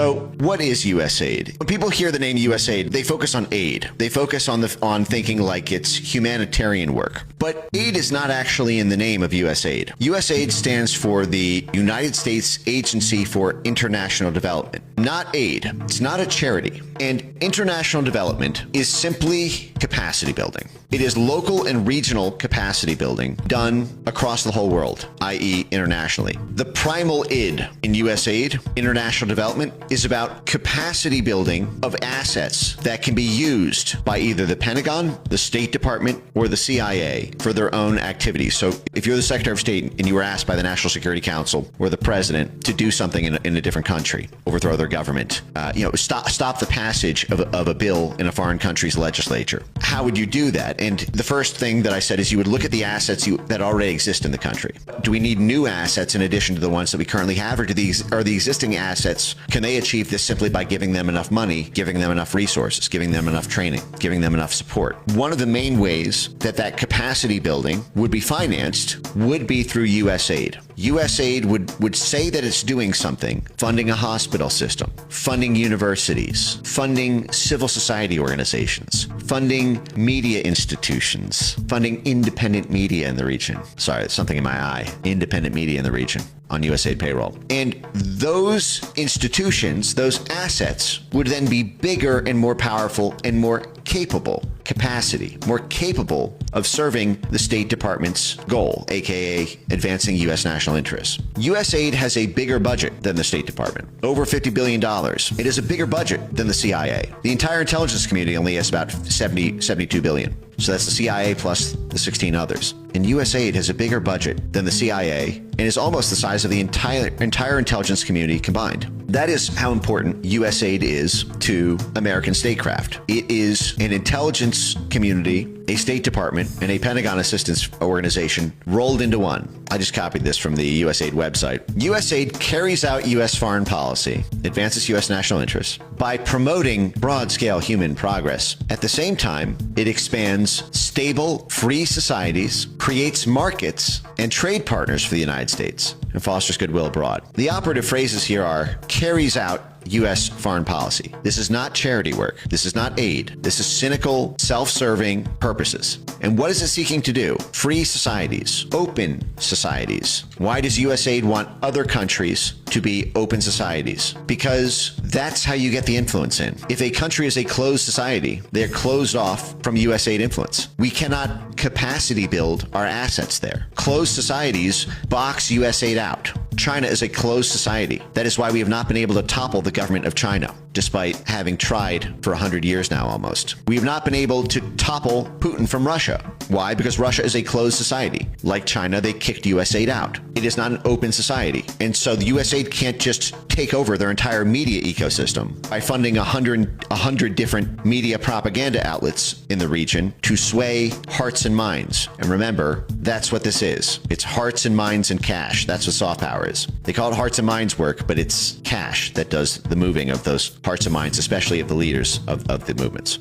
So what is USAID? When people hear the name USAID, they focus on aid. They focus on thinking like it's humanitarian work. But aid is not actually in the name of USAID. USAID stands for the United States Agency for International Development, not aid. It's not a charity. And international development is simply capacity building. It is local and regional capacity building done across the whole world, i.e. internationally. The primal id in USAID, international development, is about capacity building of assets that can be used by either the Pentagon, the State Department, or the CIA for their own activities. So if you're the Secretary of State and you were asked by the National Security Council or the President to do something in a different country, overthrow their government, stop the passage of a bill in a foreign country's legislature, how would you do that? And the first thing that I said is you would look at the assets that already exist in the country. Do we need new assets in addition to the ones that we currently have, or are the existing assets, can they achieve this simply by giving them enough money, giving them enough resources, giving them enough training, giving them enough support? One of the main ways that capacity building would be financed would be through USAID. USAID would say that it's doing something, funding a hospital system, funding universities, funding civil society organizations, funding media institutions, funding independent media in the region. Sorry, there's something in my eye. Independent media in the region on USAID payroll. And those institutions, those assets, would then be bigger and more powerful and more capable, more capable of serving the State Department's goal, aka advancing U.S. national interests. USAID has a bigger budget than the State Department, over $50 billion. It is a bigger budget than the CIA. The entire intelligence community only has about 72 billion. So that's the CIA plus the 16 others. And USAID has a bigger budget than the CIA and is almost the size of the entire intelligence community combined. That is how important USAID is to American statecraft. It is an intelligence community, a State Department, and a Pentagon assistance organization rolled into one. I just copied this from the USAID website. USAID carries out U.S. foreign policy, advances U.S. national interests by promoting broad-scale human progress. At the same time, it expands stable, free societies, creates markets and trade partners for the United States, and fosters goodwill abroad. The operative phrases here are carries out U.S. foreign policy. This is not charity work. This is not aid. This is cynical, self-serving purposes. And what is it seeking to do? Free societies, open societies. Why does USAID want other countries to be open societies? Because that's how you get the influence in. If a country is a closed society, they're closed off from USAID influence. We cannot capacity build our assets there. Closed societies box USAID out. China is a closed society. That is why we have not been able to topple the government of China, despite having tried for 100 years now almost. We have not been able to topple Putin from Russia. Why? Because Russia is a closed society. Like China, they kicked USAID out. It is not an open society. And so the USAID can't just take over their entire media ecosystem by funding 100 different media propaganda outlets in the region to sway hearts and minds. And remember, that's what this is. It's hearts and minds and cash. That's what soft power is. They call it hearts and minds work, but it's cash that does the moving of those hearts and minds, especially of the leaders of the movements.